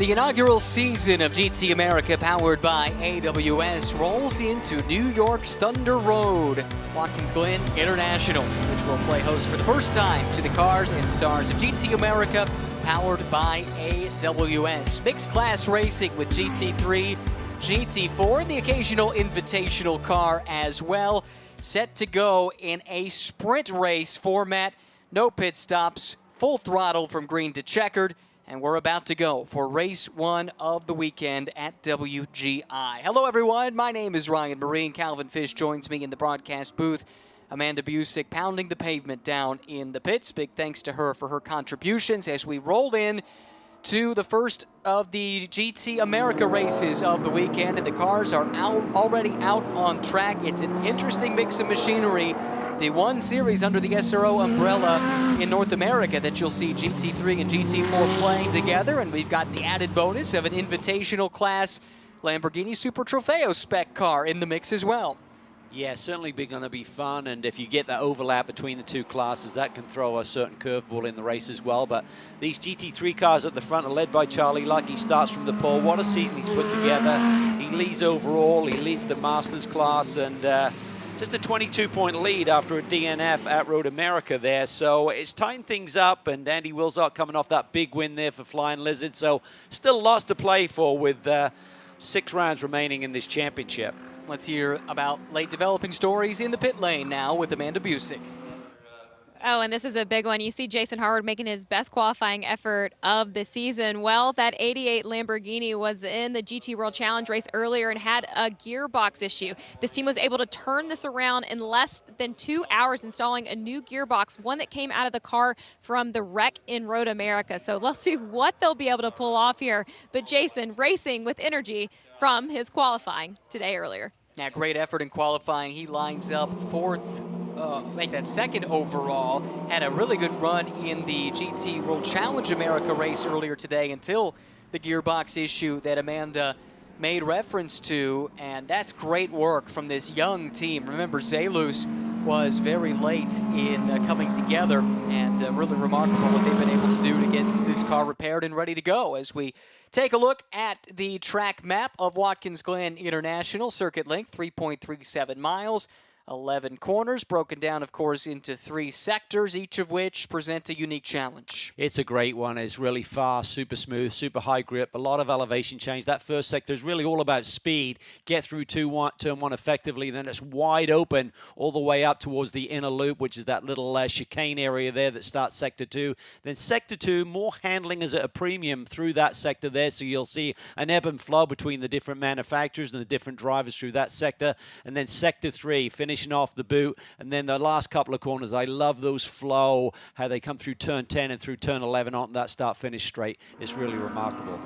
The inaugural season of GT America, powered by AWS, rolls into New York's Thunder Road. Watkins Glen International, which will play host for the first time to the cars and stars of GT America, powered by AWS. Mixed class racing with GT3, GT4, and the occasional invitational car as well. Set to go in a sprint race format. No pit stops, full throttle from green to checkered. And we're about to go for race one of the weekend at WGI. Hello, everyone. My name is Ryan Marine. Calvin Fish joins me in the broadcast booth. Amanda Busick pounding the pavement down in the pits. Big thanks to her for her contributions as we roll in to the first of the GT America races of the weekend. And the cars are already out on track. It's an interesting mix of machinery. The one series under the SRO umbrella in North America that you'll see GT3 and GT4 playing together, and we've got the added bonus of an invitational class Lamborghini Super Trofeo spec car in the mix as well. Yeah, certainly going to be fun, and if you get that overlap between the two classes, that can throw a certain curveball in the race as well. But these GT3 cars at the front are led by Charlie Luck. He starts from the pole. What a season he's put together. He leads overall. He leads the Masters class, and just a 22-point lead after a DNF at Road America there. So it's tying things up, and Andy Wilczek coming off that big win there for Flying Lizard. So still lots to play for with 6 rounds remaining in this championship. Let's hear about late developing stories in the pit lane now with Amanda Busick. Oh, and this is a big one. You see Jason Harwood making his best qualifying effort of the season. Well, that 88 Lamborghini was in the GT World Challenge race earlier and had a gearbox issue. This team was able to turn this around in less than 2 hours, installing a new gearbox, one that came out of the car from the wreck in Road America. So let's see what they'll be able to pull off here. But Jason racing with energy from his qualifying today earlier. Yeah, great effort in qualifying. He lines up fourth, make that second overall. Had a really good run in the GT World Challenge America race earlier today until the gearbox issue that Amanda made reference to. And that's great work from this young team. Remember, Zelus was very late in coming together, and really remarkable what they've been able to do to get this car repaired and ready to go. As we take a look at the track map of Watkins Glen International, circuit length 3.37 miles, 11 corners, broken down, of course, into 3 sectors, each of which present a unique challenge. It's a great one. It's really fast, super smooth, super high grip, a lot of elevation change. That first sector is really all about speed. Get through turn one effectively, then it's wide open all the way up towards the inner loop, which is that little chicane area there that starts sector 2. Then sector 2, more handling is at a premium through that sector there, so you'll see an ebb and flow between the different manufacturers and the different drivers through that sector. And then sector 3, finishing off the boot, and then the last couple of corners, I love those flow, how they come through turn 10 and through turn 11 on that start-finish straight. It's really remarkable.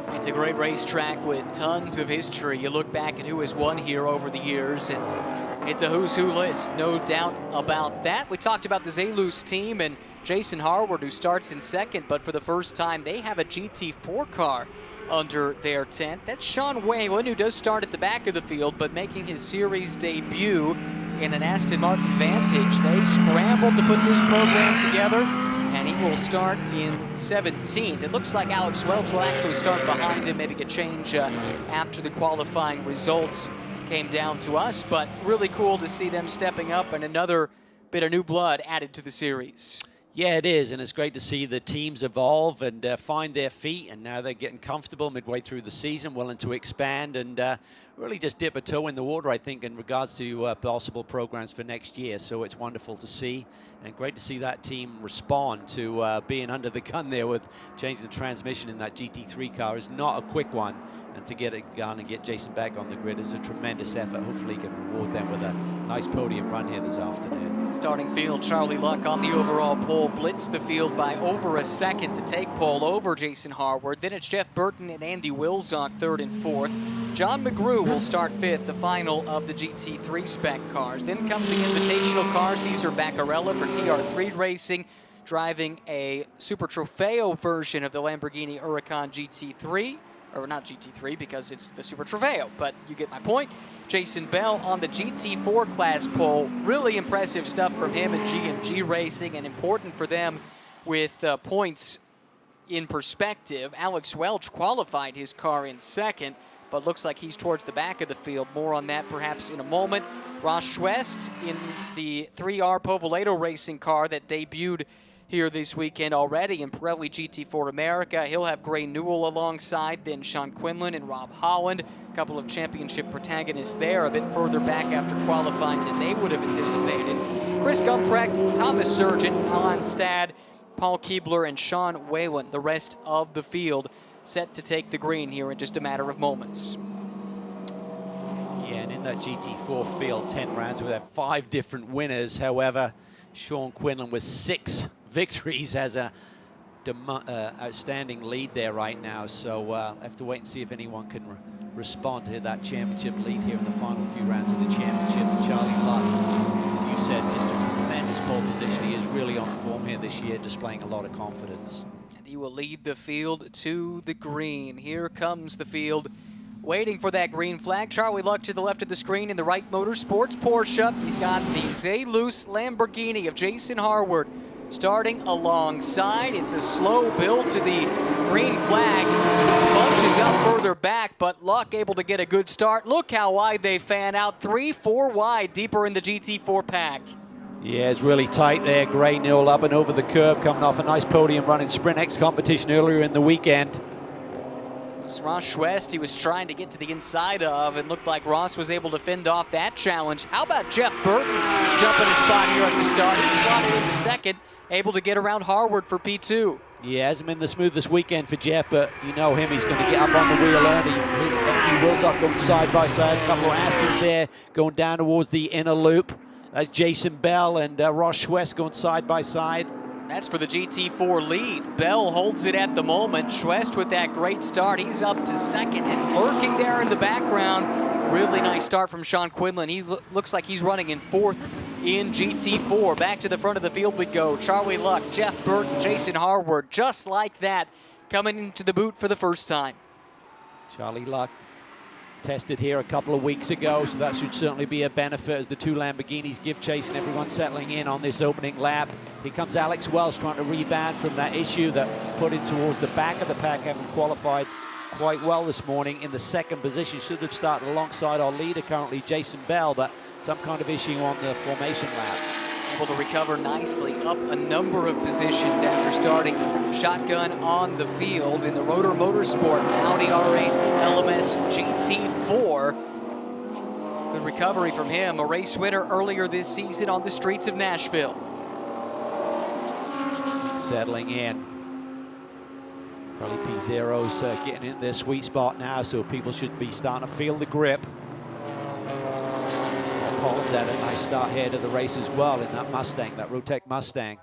It's a great racetrack with tons of history. You look back at who has won here over the years, and it's a who's who list, no doubt about that. We talked about the Zelus team and Jason Harwood, who starts in second, but for the first time, they have a GT4 car under their tent. That's Sean Whalen, who does start at the back of the field, but making his series debut in an Aston Martin Vantage. They scrambled to put this program together, and he will start in 17th. It looks like Alex Welch will actually start behind him, maybe a change after the qualifying results came down to us, but really cool to see them stepping up and another bit of new blood added to the series. Yeah, it is, and it's great to see the teams evolve and find their feet, and now they're getting comfortable midway through the season, willing to expand and really just dip a toe in the water, I think, in regards to possible programs for next year. So it's wonderful to see, and great to see that team respond to being under the gun there with changing the transmission in that GT3 car. Is not a quick one, and to get it done and get Jason back on the grid is a tremendous effort. Hopefully he can reward them with a nice podium run here this afternoon. Starting field, Charlie Luck on the overall pole, blitzed the field by over a second to take pole over Jason Harwood. Then it's Jeff Burton and Andy Wilczek, 3rd and 4th. John McGrew will start 5th, the final of the GT3 spec cars. Then comes the invitational car, Cesar Baccarella for TR3 Racing, driving a Super Trofeo version of the Lamborghini Huracan GT3. Or not GT3 because it's the Super Trofeo, but you get my point. Jason Bell on the GT4 class pole. Really impressive stuff from him in GMG Racing, and important for them with points in perspective, Alex Welch qualified his car in second, but looks like he's towards the back of the field. More on that perhaps in a moment. Ross Schwest in the 3R Povolato racing car that debuted here this weekend already in Pirelli GT4 America. He'll have Gray Newell alongside, then Sean Quinlan and Rob Holland. A couple of championship protagonists there, a bit further back after qualifying than they would have anticipated. Chris Gumprecht, Thomas Surgeon, Alan Stad, Paul Keebler, and Sean Whalen, the rest of the field, set to take the green here in just a matter of moments. Yeah, and in that GT4 field, 10 rounds, we have 5 different winners. However, Sean Quinlan with 6 victories has a outstanding lead there right now. So I have to wait and see if anyone can respond to that championship lead here in the final few rounds of the championship. Charlie Luck, as you said, just a tremendous pole position. He is really on form here this year, displaying a lot of confidence. And he will lead the field to the green. Here comes the field, waiting for that green flag. Charlie Luck to the left of the screen in the Wright Motorsports Porsche. He's got the Zalus Lamborghini of Jason Harward starting alongside. It's a slow build to the green flag. Bunches up further back, but Luck able to get a good start. Look how wide they fan out. 3-4 wide, deeper in the GT4 pack. Yeah, it's really tight there. Gray Newell up and over the curb, coming off a nice podium run in Sprint X competition earlier in the weekend. Ross Schwest, he was trying to get to the inside of, and looked like Ross was able to fend off that challenge. How about Jeff Burton jumping a spot here at the start? He slotted into second, able to get around Harward for P2. Yeah, hasn't been the smoothest weekend for Jeff, but you know him, he's going to get up on the wheel early. His empty wheels up, going side by side. A couple of Astons there going down towards the inner loop. That's Jason Bell and Ross Schwest going side by side. That's for the GT4 lead. Bell holds it at the moment. Schwest with that great start. He's up to second and lurking there in the background. Really nice start from Sean Quinlan. He looks like he's running in 4th in GT4. Back to the front of the field we go. Charlie Luck, Jeff Burton, Jason Harward, just like that, coming into the boot for the first time. Charlie Luck tested here a couple of weeks ago, so that should certainly be a benefit as the 2 Lamborghinis give chase and everyone settling in on this opening lap. Here comes Alex Welch trying to rebound from that issue that put him towards the back of the pack, having qualified quite well this morning in the 2nd position. Should have started alongside our leader currently, Jason Bell, but some kind of issue on the formation lap. Able to recover nicely, up a number of positions after starting shotgun on the field in the Rotor Motorsport Audi R8 LMS GT4. Good recovery from him, a race winner earlier this season on the streets of Nashville. Settling in. Probably P0's getting in their sweet spot now, so people should be starting to feel the grip. Holland's had a nice start here to the race as well in that Mustang, that Rotec Mustang.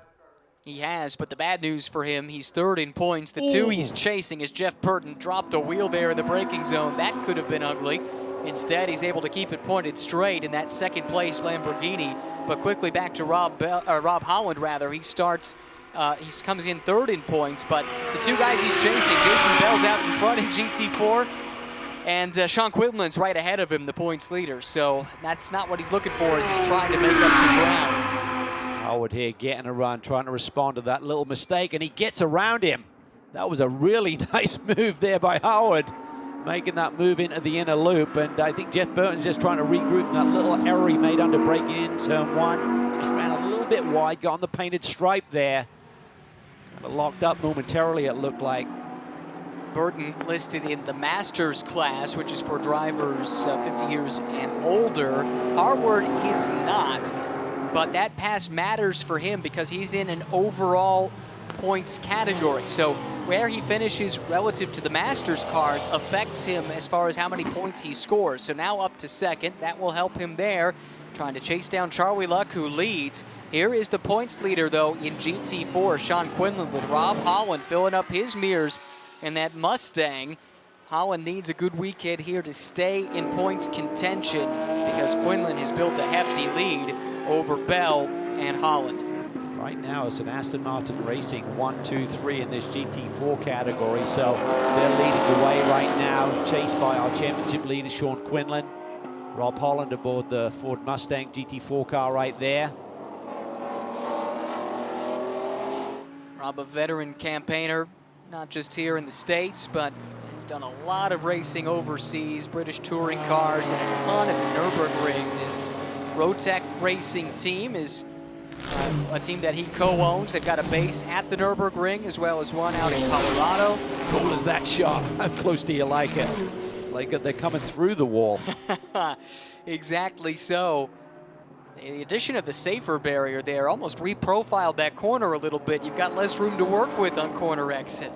He has, but the bad news for him, he's 3rd in points. The 2 he's chasing as Jeff Burton dropped a wheel there in the braking zone. That could have been ugly. Instead, he's able to keep it pointed straight in that 2nd place Lamborghini. But quickly back to Rob Holland, rather. He starts, he comes in 3rd in points, but the 2 guys he's chasing, Jason Bell's out in front in GT4. And Sean Quinlan's right ahead of him, the points leader. So that's not what he's looking for as he's trying to make up some ground. Howard here getting a run, trying to respond to that little mistake, and he gets around him. That was a really nice move there by Howard, making that move into the inner loop. And I think Jeff Burton's just trying to regroup from that little error he made under braking in turn 1. Just ran a little bit wide, got on the painted stripe there. Kind of locked up momentarily, it looked like. Burton listed in the Masters class, which is for drivers 50 years and older. Harward is not, but that pass matters for him because he's in an overall points category. So where he finishes relative to the Masters cars affects him as far as how many points he scores. So now up to 2nd, that will help him there, trying to chase down Charlie Luck, who leads. Here is the points leader, though, in GT4, Sean Quinlan, with Rob Holland filling up his mirrors in that Mustang. Holland needs a good weekend here to stay in points contention because Quinlan has built a hefty lead over Bell and Holland. Right now it's an Aston Martin Racing 1, 2, 3 in this GT4 category, so they're leading the way right now, chased by our championship leader Sean Quinlan. Rob Holland aboard the Ford Mustang GT4 car right there. Rob, a veteran campaigner, not just here in the States, but has done a lot of racing overseas, British touring cars, and a ton at the Nürburgring. This Rotec Racing team is a team that he co-owns. They've got a base at the Nürburgring as well as one out in Colorado. Cool as that shot. How close do you like it? Like they're coming through the wall. Exactly so. The addition of the safer barrier there almost reprofiled that corner a little bit. You've got less room to work with on corner exit.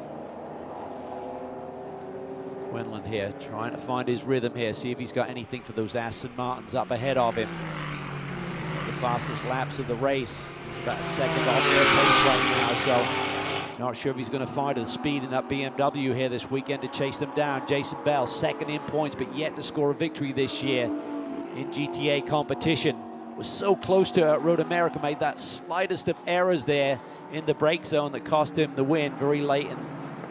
Quinlan here trying to find his rhythm here, see if he's got anything for those Aston Martins up ahead of him. The fastest laps of the race. He's about a second off their pace right now, so not sure if he's going to find the speed in that BMW here this weekend to chase them down. Jason Bell, second in points, but yet to score a victory this year in GTA competition. Was so close to Road America, made that slightest of errors there in the brake zone that cost him the win very late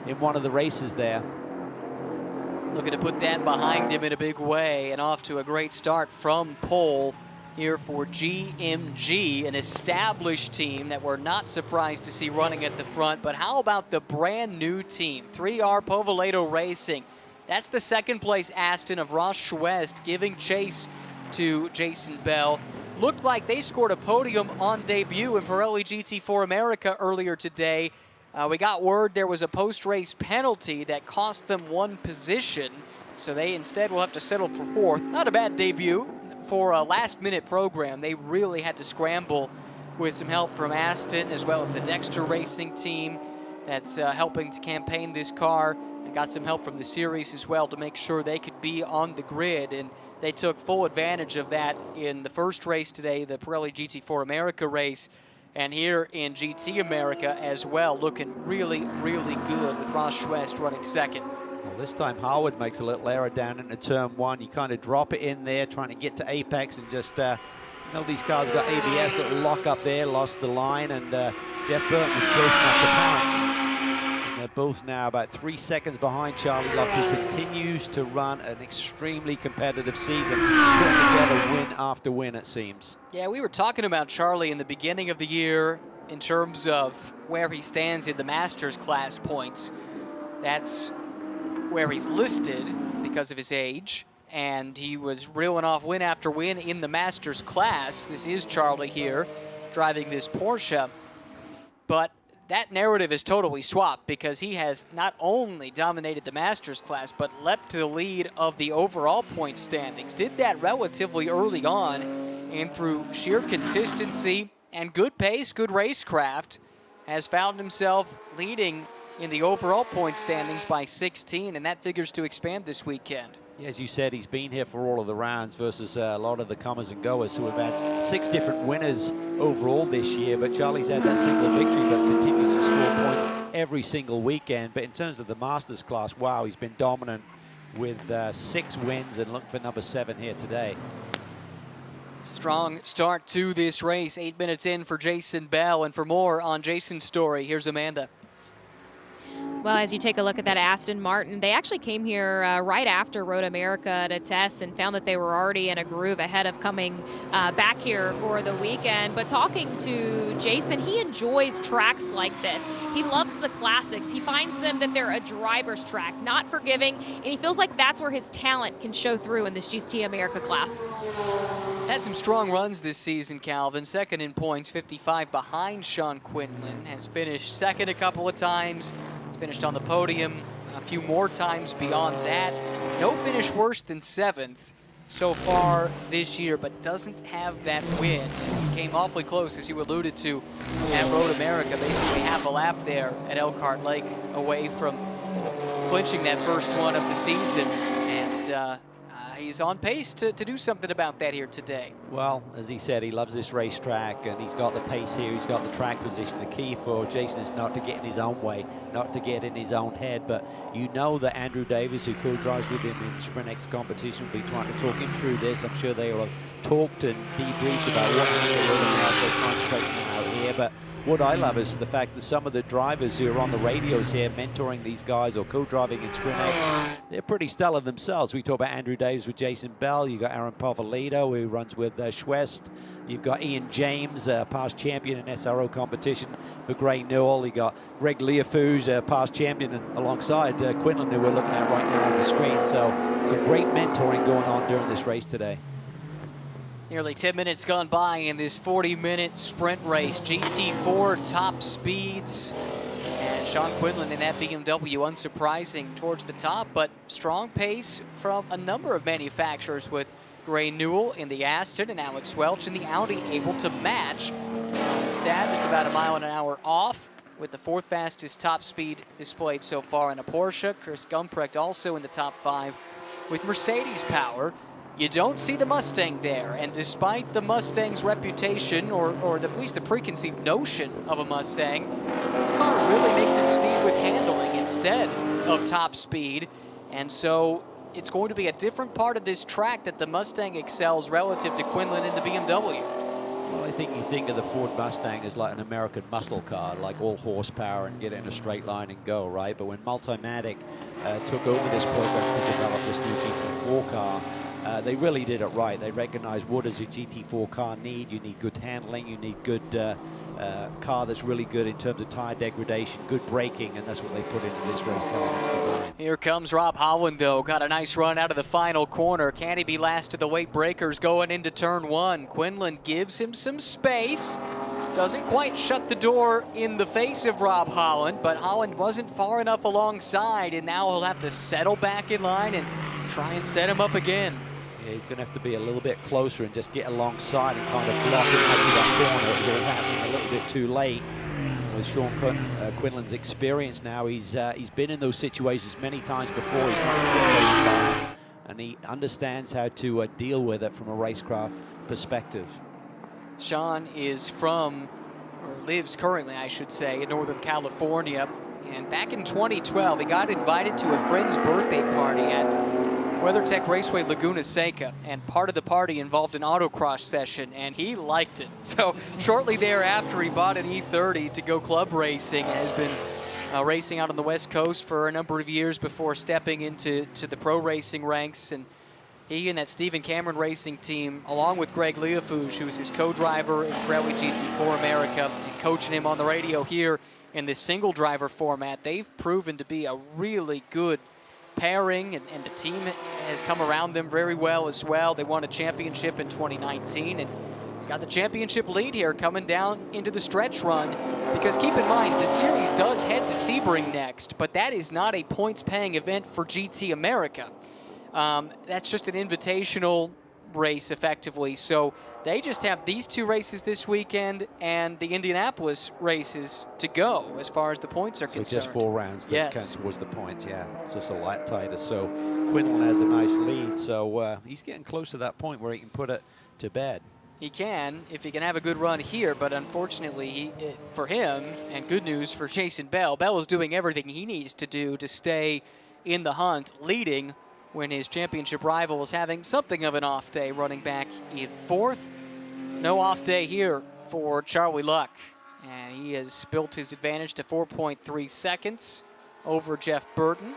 in one of the races there. Looking to put that behind him in a big way, and off to a great start from pole here for GMG, an established team that we're not surprised to see running at the front. But how about the brand new team, 3R Povolato Racing? That's the second place Aston of Ross Schwest, giving chase to Jason Bell. Looked like they scored a podium on debut in Pirelli GT4 America earlier today. We got word there was a post-race penalty that cost them one position, so they instead will have to settle for fourth. Not a bad debut for a last-minute program. They really had to scramble with some help from Aston as well as the Dexter Racing team that's helping to campaign this car. They got some help from the series as well to make sure they could be on the grid, and they took full advantage of that in the first race today, the Pirelli GT4 America race. And here in GT America as well, looking really, really good with Ross Schwest running second. Well, this time Howard makes a little error down into turn one. You kind of drop it in there, trying to get to apex, and just, you know, these cars got ABS, little lock up there, lost the line, and Jeff Burton was close enough to pounce. And they're both now about 3 seconds behind Charlie Locke, who continues to run an extremely competitive season, putting together win after win, it seems. Yeah, we were talking about Charlie in the beginning of the year in terms of where he stands in the Masters class points. That's where he's listed because of his age, and he was reeling off win after win in the Masters class. This is Charlie here driving this Porsche, but that narrative is totally swapped because he has not only dominated the Masters class, but leapt to the lead of the overall point standings. Did that relatively early on, and through sheer consistency and good pace, good racecraft, has found himself leading in the overall point standings by 16, and that figures to expand this weekend. Yeah, as you said, he's been here for all of the rounds versus a lot of the comers and goers. So we've had 6 different winners overall this year, but Charlie's had that single victory, but continues to score points every single weekend. But in terms of the Masters class, wow, he's been dominant with 6 wins and looking for number 7 here today. Strong start to this race, 8 minutes in for Jason Bell, and for more on Jason's story, here's Amanda. Well, as you take a look at that Aston Martin, they actually came here right after Road America to test and found that they were already in a groove ahead of coming back here for the weekend. But talking to Jason, he enjoys tracks like this. He loves the classics. He finds them that they're a driver's track, not forgiving, and he feels like that's where his talent can show through in this GT America class. He's had some strong runs this season, Calvin. Second in points, 55 behind Sean Quinlan. Has finished second a couple of times. He's finished on the podium a few more times beyond that. No finish worse than 7th so far this year, but doesn't have that win. He came awfully close, as you alluded to, at Road America, basically half a lap there at Elkhart Lake away from clinching that first one of the season. And he's on pace to do something about that here today. Well, as he said, he loves this racetrack, and he's got the pace here, he's got the track position. The key for Jason is not to get in his own way, not to get in his own head, but you know that Andrew Davis, who co-drives with him in Sprint X competition, will be trying to talk him through this. I'm sure they will have talked and debriefed about what they're trying to straighten him out here, but what I love is the fact that some of the drivers who are on the radios here mentoring these guys or co-driving in Sprint X, they're pretty stellar themselves. We talk about Andrew Davis with Jason Bell. You got Aaron Povolito, who runs with Schwest. You've got Ian James, past champion in SRO competition for Gray Newell. You got Greg Leofouge, past champion, and alongside Quinlan, who we're looking at right now on the screen. So some great mentoring going on during this race today. Nearly 10 minutes gone by in this 40-minute sprint race. GT4 top speeds. And Sean Quinlan in that BMW, unsurprising towards the top, but strong pace from a number of manufacturers with Gray Newell in the Aston and Alex Welch in the Audi able to match. Instead, just about a mile an hour off with the 4th fastest top speed displayed so far in a Porsche. Chris Gumprecht also in the top 5 with Mercedes power. You don't see the Mustang there, and despite the Mustang's reputation, or at least the preconceived notion of a Mustang, this car really makes its speed with handling instead of top speed, and so it's going to be a different part of this track that the Mustang excels relative to Quinlan and the BMW. Well, I think you think of the Ford Mustang as like an American muscle car, like all horsepower and get it in a straight line and go, right? But when Multimatic took over this program to develop this new GT4 car, they really did it right. They recognized what does a GT4 car need. You need good handling, you need good car that's really good in terms of tire degradation, good braking, and that's what they put into this race car design. Here comes Rob Holland, though. Got a nice run out of the final corner. Can he be last to the weight breakers going into turn 1? Quinlan gives him some space. Doesn't quite shut the door in the face of Rob Holland, but Holland wasn't far enough alongside, and now he'll have to settle back in line and try and set him up again. Yeah, he's going to have to be a little bit closer and just get alongside and kind of block him out of that corner. It will happen a little bit too late. With Sean Quinlan's experience now, he's been in those situations many times before. And he understands how to deal with it from a racecraft perspective. Sean is from, or lives currently, I should say, in Northern California. And back in 2012, he got invited to a friend's birthday party at WeatherTech Raceway Laguna Seca, and part of the party involved an autocross session, and he liked it. So shortly thereafter, he bought an E30 to go club racing and has been racing out on the West Coast for a number of years before stepping into the pro racing ranks. And he and that Stephen Cameron racing team, along with Greg Leofouge, who's his co-driver in Pirelli GT4 America, and coaching him on the radio here in this single driver format, they've proven to be a really good pairing, and the team has come around them very well as well. They won a championship in 2019, and he's got the championship lead here coming down into the stretch run, because keep in mind, the series does head to Sebring next, but that is not a points-paying event for GT America. That's just an invitational race, effectively. So they just have these 2 races this weekend and the Indianapolis races to go as far as the points are concerned. Just 4 rounds that count towards the points, yeah. So it's a lot tighter. So Quinlan has a nice lead. So he's getting close to that point where he can put it to bed. He can, if he can have a good run here, but unfortunately for him, and good news for Jason Bell, Bell is doing everything he needs to do to stay in the hunt, leading when his championship rival is having something of an off day, running back in 4th. No off day here for Charlie Luck, and he has built his advantage to 4.3 seconds over Jeff Burton,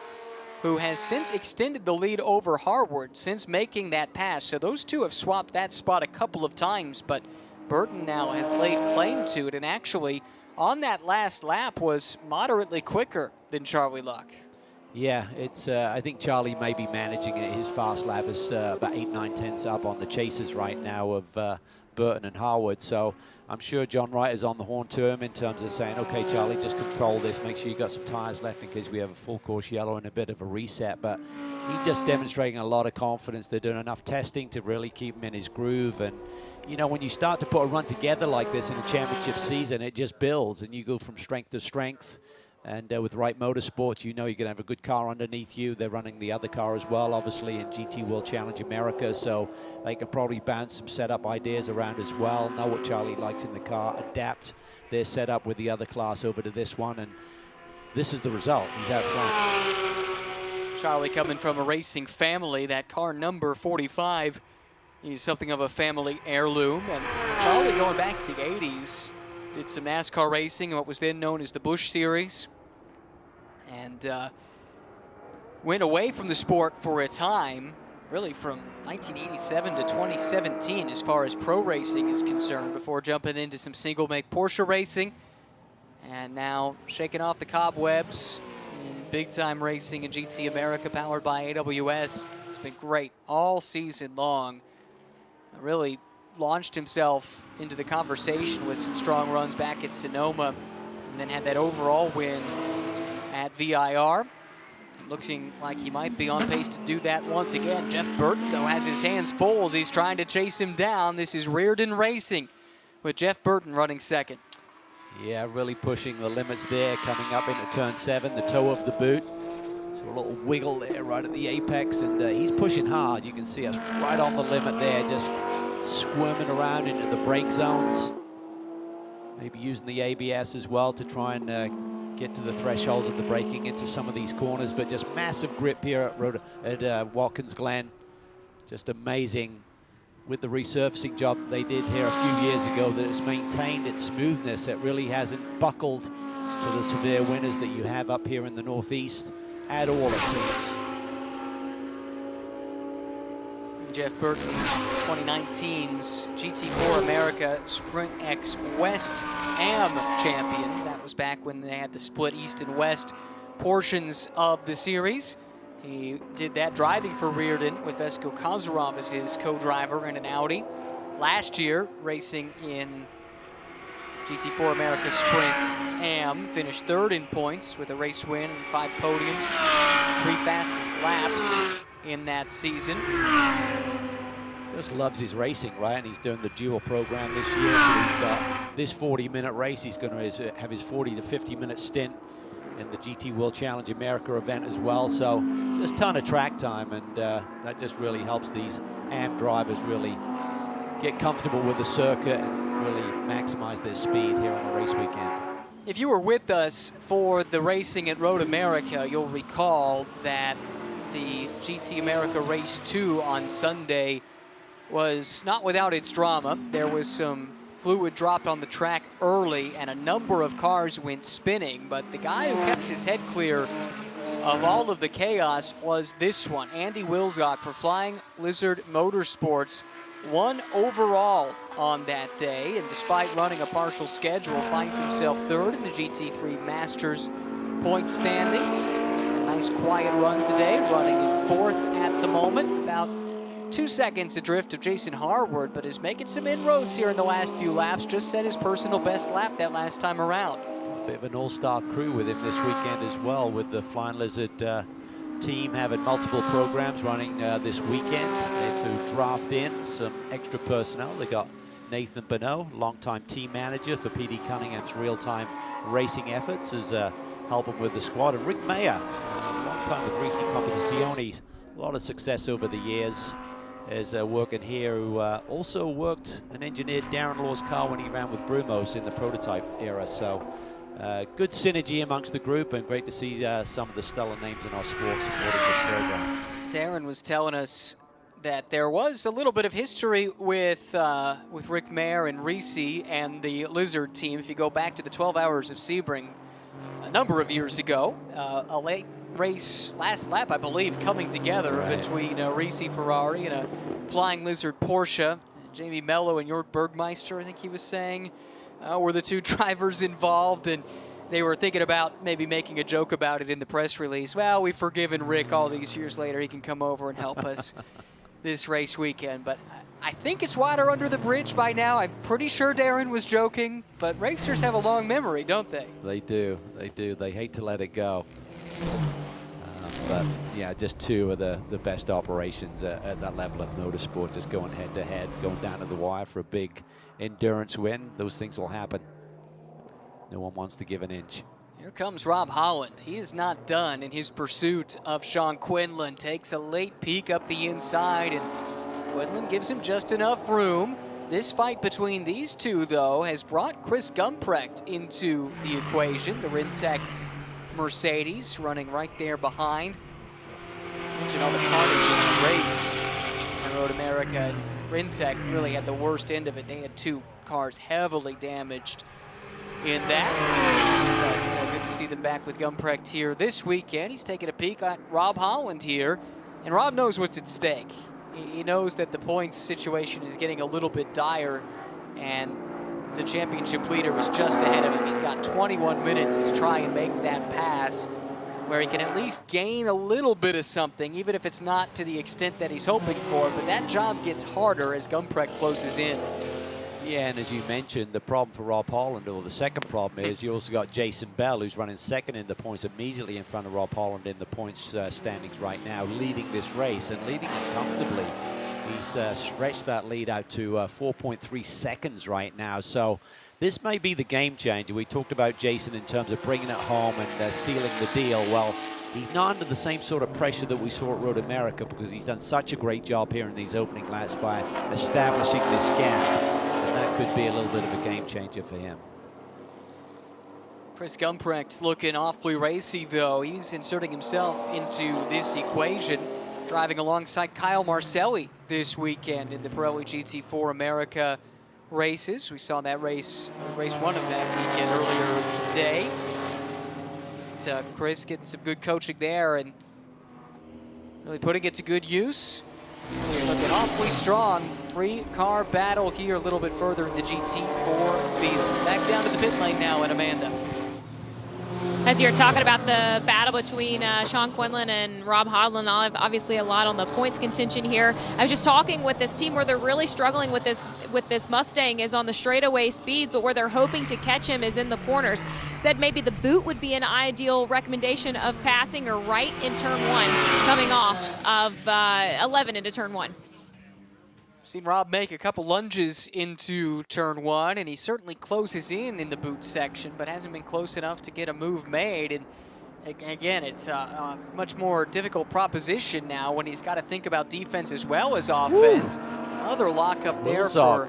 who has since extended the lead over Harward since making that pass. So those two have swapped that spot a couple of times, but Burton now has laid claim to it, and actually on that last lap was moderately quicker than Charlie Luck. Yeah, it's. I think Charlie may be managing it. His fast lap is about 8, 9 tenths up on the chasers right now of Burton and Harwood. So I'm sure John Wright is on the horn to him in terms of saying, okay, Charlie, just control this. Make sure you got some tires left in case we have a full course yellow and a bit of a reset. But he's just demonstrating a lot of confidence. They're doing enough testing to really keep him in his groove. And, you know, when you start to put a run together like this in a championship season, it just builds and you go from strength to strength. And with Wright Motorsports, you know you're going to have a good car underneath you. They're running the other car as well, obviously, in GT World Challenge America. So they can probably bounce some setup ideas around as well, know what Charlie likes in the car, adapt their setup with the other class over to this one. And this is the result. He's out front. Charlie coming from a racing family. That car number 45 is something of a family heirloom. And Charlie going back to the 80s. did some NASCAR racing in what was then known as the Busch Series, and went away from the sport for a time, really from 1987 to 2017 as far as pro racing is concerned, before jumping into some single-make Porsche racing, and now shaking off the cobwebs in big-time racing in GT America powered by AWS. It's been great all season long. Really launched himself into the conversation with some strong runs back at Sonoma, and then had that overall win at VIR. Looking like he might be on pace to do that once again. Jeff Burton, though, has his hands full as he's trying to chase him down. This is Reardon Racing with Jeff Burton running second. Yeah, really pushing the limits there, coming up into turn 7, the toe of the boot. So a little wiggle there right at the apex, and he's pushing hard. You can see us right on the limit there, just squirming around into the brake zones. Maybe using the ABS as well to try and get to the threshold of the braking into some of these corners, but just massive grip here at Watkins Glen. Just amazing with the resurfacing job that they did here a few years ago, that it's maintained its smoothness. It really hasn't buckled to the severe winters that you have up here in the Northeast at all, it seems. Jeff Burton, 2019's GT4 America Sprint X West AM champion. That was back when they had the split East and West portions of the series. He did that driving for Reardon with Vesko Kozarov as his co-driver in an Audi. Last year, racing in GT4 America Sprint AM, finished 3rd in points with a race win and 5 podiums, 3 fastest laps in that season. Just loves his racing, right? And he's doing the dual program this year. So he's got this 40-minute race. He's going to have his 40 to 50-minute stint in the GT World Challenge America event as well. So just a ton of track time, and that just really helps these AM drivers really get comfortable with the circuit and really maximize their speed here on a race weekend. If you were with us for the racing at Road America, you'll recall that the GT America Race 2 on Sunday was not without its drama. There was some fluid dropped on the track early, and a number of cars went spinning, but the guy who kept his head clear of all of the chaos was this one, Andy Wilzot for Flying Lizard Motorsports. Won overall on that day, and despite running a partial schedule, finds himself 3rd in the GT3 Masters point standings. A nice quiet run today, running in 4th at the moment, about 2 seconds adrift of Jason Harwood, but is making some inroads here in the last few laps. Just set his personal best lap that last time around. Bit of an all-star crew with him this weekend as well, with the Flying Lizard team having multiple programs running this weekend. They have to draft in some extra personnel. They got Nathan Bonneau, longtime team manager for PD Cunningham's real-time racing efforts, is helping with the squad. And Rick Mayer, long time with Risi Competizione, a lot of success over the years, is working here, who also worked and engineered Darren Law's car when he ran with Brumos in the prototype era. So good synergy amongst the group, and great to see some of the stellar names in our sport supporting this program. Darren was telling us that there was a little bit of history with Rick Mayer and Risi and the Lizard team. If you go back to the 12 Hours of Sebring a number of years ago, a late race, last lap, I believe, coming together between Risi Ferrari and a Flying Lizard Porsche. Jamie Mello and Jörg Bergmeister, I think he was saying, were the 2 drivers involved, and they were thinking about maybe making a joke about it in the press release. Well, we've forgiven Rick all these years later. He can come over and help us this race weekend. But I think it's water under the bridge by now. I'm pretty sure Darren was joking, but racers have a long memory, don't they? They do. They do. They hate to let it go. But yeah, just 2 of the best operations at that level of motorsport, just going head-to-head, going down to the wire for a big endurance win. Those things will happen. No one wants to give an inch. Here comes Rob Holland. He is not done in his pursuit of Sean Quinlan. Takes a late peek up the inside, and Quinlan gives him just enough room. This fight between these 2, though, has brought Chris Gumprecht into the equation. The Rintec Mercedes running right there behind. Mentioned all the carnage in the race on Road America. Rintec really had the worst end of it. They had 2 cars heavily damaged in that. But good to see them back with Gumprecht here this weekend. He's taking a peek at Rob Holland here, and Rob knows what's at stake. He knows that the points situation is getting a little bit dire, and the championship leader was just ahead of him. He's got 21 minutes to try and make that pass where he can at least gain a little bit of something, even if it's not to the extent that he's hoping for. But that job gets harder as Gumprecht closes in. Yeah, and as you mentioned, the problem for Rob Holland, or the second problem, is you also got Jason Bell, who's running second in the points, immediately in front of Rob Holland in the points standings right now, leading this race and leading it comfortably. He's stretched that lead out to 4.3 seconds right now. So this may be the game changer. We talked about Jason in terms of bringing it home and sealing the deal. Well, he's not under the same sort of pressure that we saw at Road America, because he's done such a great job here in these opening laps by establishing this gap. And that could be a little bit of a game changer for him. Chris Gumprecht's looking awfully racy, though. He's inserting himself into this equation, driving alongside Kyle Marcelli this weekend in the Pirelli GT4 America races. We saw that race one of that weekend earlier today. But, Chris getting some good coaching there and really putting it to good use. Looking awfully strong. Three-car battle here a little bit further in the GT4 field. Back down to the pit lane now, and Amanda. As you're talking about the battle between Sean Quinlan and Rob Holland, obviously a lot on the points contention here. I was just talking with this team where they're really struggling with this Mustang is on the straightaway speeds, but where they're hoping to catch him is in the corners. Said maybe the boot would be an ideal recommendation of passing or right in turn 1, coming off of 11 into turn 1. Seen Rob make a couple lunges into turn 1, and he certainly closes in the boot section, but hasn't been close enough to get a move made. And again, it's a much more difficult proposition now when he's got to think about defense as well as offense. Another lockup there for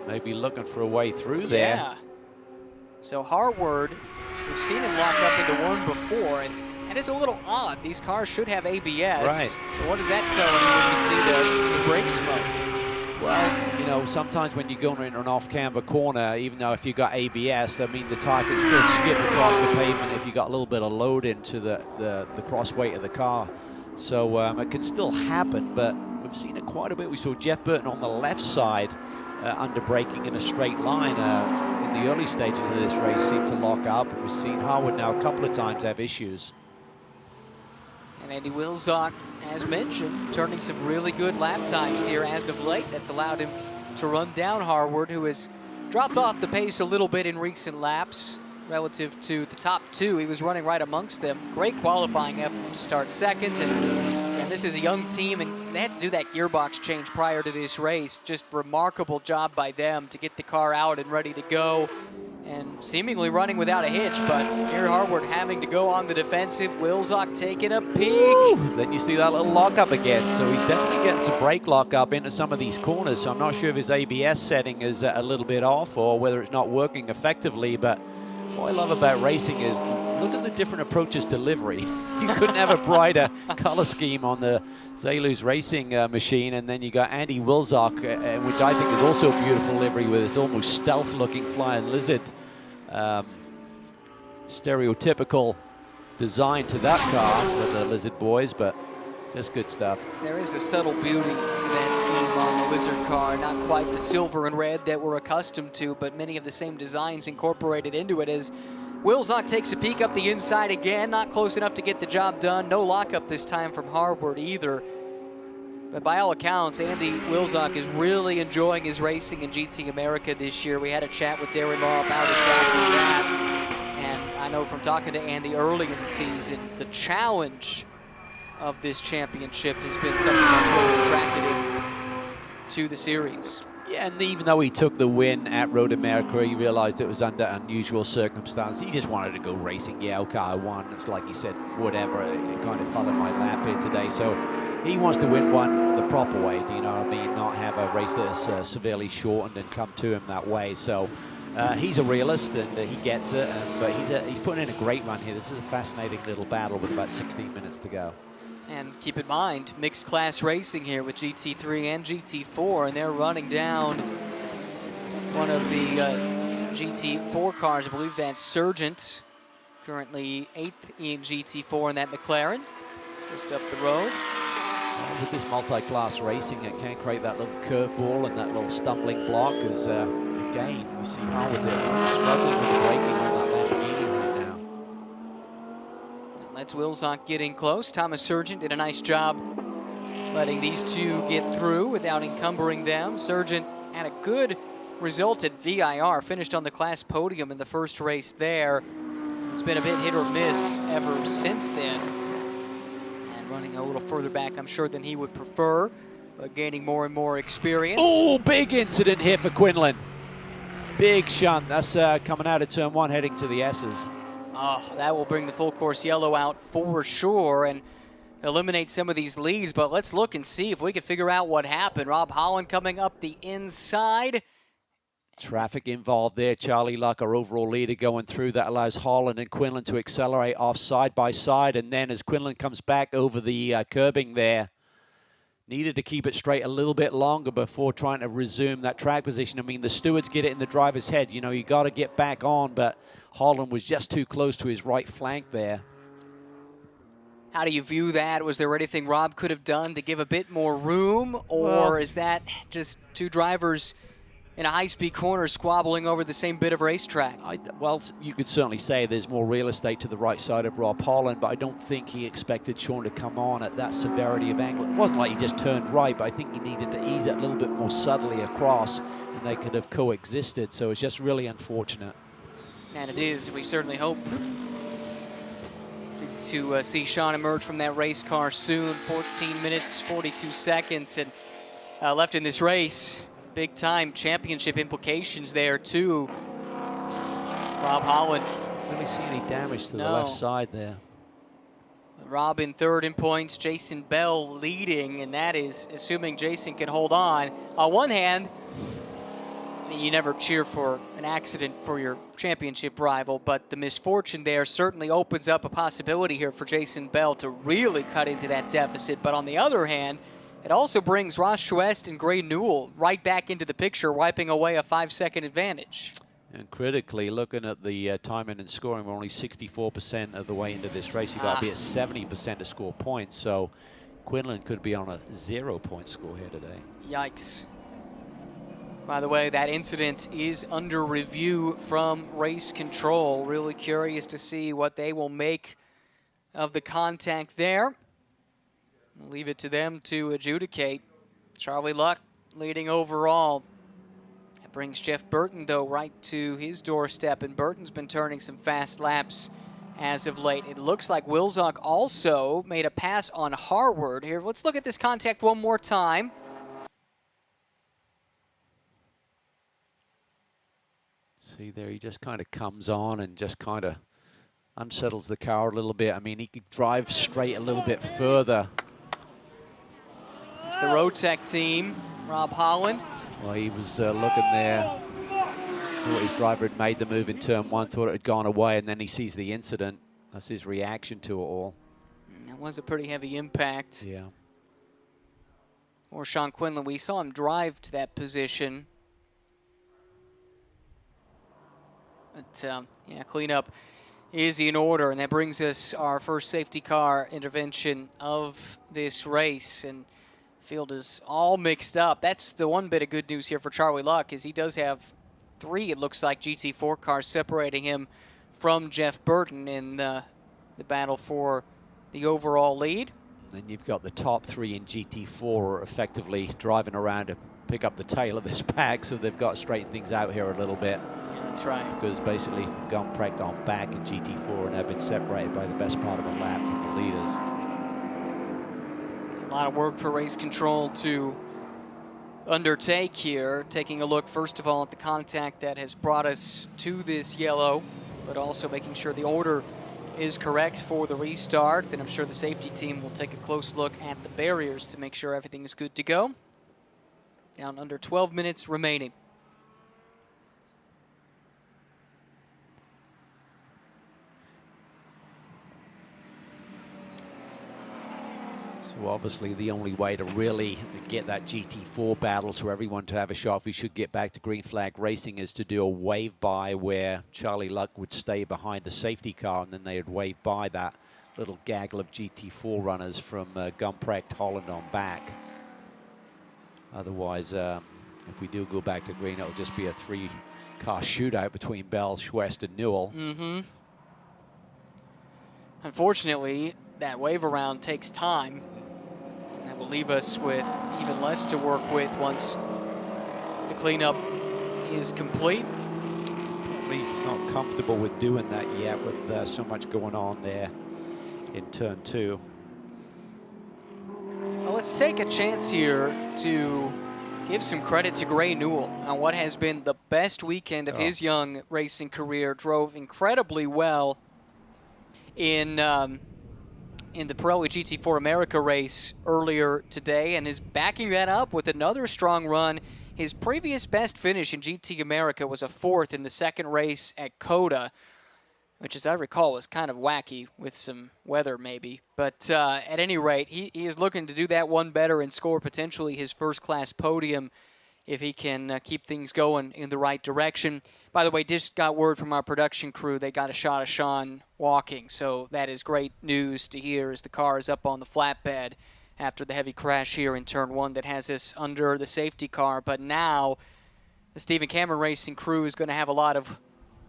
maybe looking for a way through there. Yeah. So Harward, we've seen him lock up into one before, and that is a little odd. These cars should have ABS. Right. So what does that tell you when you see the brake smoke? Well, you know, sometimes when you're going into an off-camber corner, even though if you got ABS, I mean, the tire can still skip across the pavement if you got a little bit of load into the cross weight of the car. So it can still happen, but we've seen it quite a bit. We saw Jeff Burton on the left side under braking in a straight line in the early stages of this race, seemed to lock up. And we've seen Harwood now a couple of times have issues. And Andy Wilczak, as mentioned, turning some really good lap times here as of late. That's allowed him to run down Harward, who has dropped off the pace a little bit in recent laps relative to the top two. He was running right amongst them. Great qualifying effort to start second. And this is a young team, and they had to do that gearbox change prior to this race. Just remarkable job by them to get the car out and ready to go, and seemingly running without a hitch, but here Harward having to go on the defensive. Wilczak taking a peek. Woo! Then you see that little lockup again, so he's definitely getting some brake lockup into some of these corners, so I'm not sure if his ABS setting is a little bit off or whether it's not working effectively, but what I love about racing is look at the different approaches to livery. You couldn't have a brighter color scheme on the Zalus racing machine, and then you got Andy Wilczak, which I think is also a beautiful livery with this almost stealth-looking flying lizard. Stereotypical design to that car for the Lizard boys, but just good stuff. There is a subtle beauty to that scheme on the Lizard car. Not quite the silver and red that we're accustomed to, but many of the same designs incorporated into it as Wilczak takes a peek up the inside again. Not close enough to get the job done. No lockup this time from Harward either. But by all accounts, Andy Wilczak is really enjoying his racing in GT America this year. We had a chat with Darren Law about exactly that. And I know from talking to Andy early in the season, the challenge of this championship has been something that's really attracted him to the series. Yeah, and even though he took the win at Road America, he realized it was under unusual circumstances. He just wanted to go racing. Yeah, okay, I won. It's like he said, whatever. It kind of fell in my lap here today. So he wants to win one the proper way, do you know what I mean? Not have a race that is severely shortened and come to him that way. So he's a realist, and he gets it. But he's putting in a great run here. This is a fascinating little battle with about 16 minutes to go. And keep in mind, mixed class racing here with GT3 and GT4, and they're running down one of the GT4 cars. I believe that's Sargent, currently 8th in GT4 in that McLaren, just up the road. With this multi-class racing, it can create that little curveball and that little stumbling block as, again, we see Harwood there struggling with the braking on that Lamborghini right now. That's Wilczek getting close. Thomas Sargent did a nice job letting these two get through without encumbering them. Sargent had a good result at VIR, finished on the class podium in the first race there. It's been a bit hit or miss ever since then. And running a little further back, I'm sure, than he would prefer, but gaining more and more experience. Oh, big incident here for Quinlan. Big shunt. That's coming out of turn 1, heading to the S's. Oh, that will bring the full course yellow out for sure and eliminate some of these leads. But let's look and see if we can figure out what happened. Rob Holland coming up the inside. Traffic involved there. Charlie Luck, our overall leader, going through. That allows Holland and Quinlan to accelerate off side by side. And then as Quinlan comes back over the curbing there, needed to keep it straight a little bit longer before trying to resume that track position. I mean, the stewards get it in the driver's head. You know, you got to get back on, but Holland was just too close to his right flank there. How do you view that? Was there anything Rob could have done to give a bit more room? Or is that just two drivers in a high-speed corner squabbling over the same bit of racetrack? Well, you could certainly say there's more real estate to the right side of Rob Holland, but I don't think he expected Sean to come on at that severity of angle. It wasn't like he just turned right, but I think he needed to ease it a little bit more subtly across, and they could have coexisted. So it's just really unfortunate. And it is. We certainly hope to see Sean emerge from that race car soon. 14 minutes, 42 seconds, and left in this race. Big-time championship implications there, too. Rob Holland. Really see any damage to the left side there. Rob in third in points, Jason Bell leading, and that is assuming Jason can hold on. On one hand, you never cheer for an accident for your championship rival, but the misfortune there certainly opens up a possibility here for Jason Bell to really cut into that deficit. But on the other hand, it also brings Ross Schwest and Gray Newell right back into the picture, wiping away a 5-second advantage. And critically, looking at the timing and scoring, we're only 64% of the way into this race. You've got to be at 70% to score points. So Quinlan could be on a 0-point score here today. Yikes. By the way, that incident is under review from race control. Really curious to see what they will make of the contact there. We'll leave it to them to adjudicate. Charlie Luck leading overall. That brings Jeff Burton, though, right to his doorstep, and Burton's been turning some fast laps as of late. It looks like Wilczek also made a pass on Harward. Here, let's look at this contact one more time. See there, he just kind of comes on and just kind of unsettles the car a little bit. I mean, he could drive straight a little bit further. It's the Rotec team, Rob Holland. Well, he was looking there, thought his driver had made the move in turn 1, thought it had gone away, and then he sees the incident. That's his reaction to it all. That was a pretty heavy impact. Yeah. Or Sean Quinlan, we saw him drive to that position. But yeah, cleanup is in order, and that brings us our first safety car intervention of this race. And field is all mixed up. That's the one bit of good news here for Charlie Luck, is he does have 3, it looks like, GT4 cars separating him from Jeff Burton in the battle for the overall lead. Then you've got the top 3 in GT4 effectively driving around to pick up the tail of this pack, so they've got to straighten things out here a little bit. Yeah, that's right. Because basically from Gumprecht on back in GT4, and they've been separated by the best part of a lap from the leaders. A lot of work for race control to undertake here. Taking a look, first of all, at the contact that has brought us to this yellow, but also making sure the order is correct for the restart. And I'm sure the safety team will take a close look at the barriers to make sure everything is good to go. Down under 12 minutes remaining. So So obviously the only way to really get that GT4 battle to everyone to have a shot if we should get back to green flag racing is to do a wave by where Charlie Luck would stay behind the safety car and then they would wave by that little gaggle of GT4 runners from Gumprecht, Holland on back. Otherwise, if we do go back to green, it'll just be a 3-car shootout between Bell, Schwest, and Newell. Unfortunately, that wave around takes time. That will leave us with even less to work with once the cleanup is complete. Probably not comfortable with doing that yet with so much going on there in turn 2. Well, let's take a chance here to give some credit to Gray Newell on what has been the best weekend of his young racing career. Drove incredibly well in the Pirelli GT4 America race earlier today and is backing that up with another strong run. His previous best finish in GT America was a 4th in the second race at COTA, which, as I recall, was kind of wacky with some weather maybe. But at any rate, he is looking to do that one better and score potentially his first-class podium if he can keep things going in the right direction. By the way, just got word from our production crew they got a shot of Sean walking, so that is great news to hear as the car is up on the flatbed after the heavy crash here in turn 1 that has us under the safety car. But now the Stephen Cameron Racing crew is going to have a lot of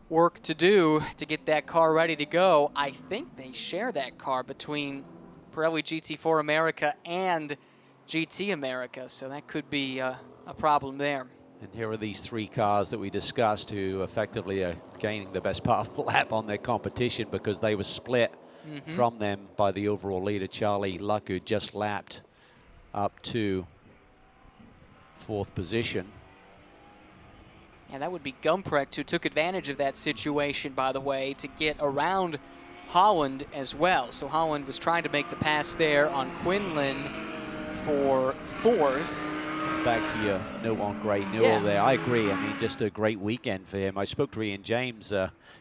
work to do to get that car ready to go. I think they share that car between Pirelli GT4 America and GT America, so that could be a problem there. And here are these 3 cars that we discussed who effectively are gaining the best part of the lap on their competition because they were split from them by the overall leader, Charlie Luck, who just lapped up to 4th position. And that would be Gumprecht, who took advantage of that situation, by the way, to get around Holland as well. So Holland was trying to make the pass there on Quinlan for 4th. Back to your note on Gray Newell there. I agree. I mean, just a great weekend for him. I spoke to Ian James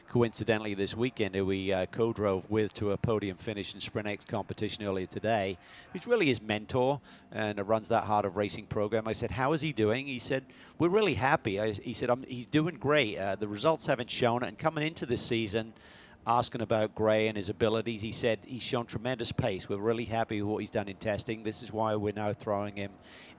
coincidentally this weekend, who we co-drove with to a podium finish in Sprint X competition earlier today. He's really his mentor and runs that Heart of Racing program. I said, how is he doing? He said, we're really happy. He said, he's doing great. The results haven't shown it. And coming into this season, asking about Gray and his abilities, he said he's shown tremendous pace. We're really happy with what he's done in testing. This is why we're now throwing him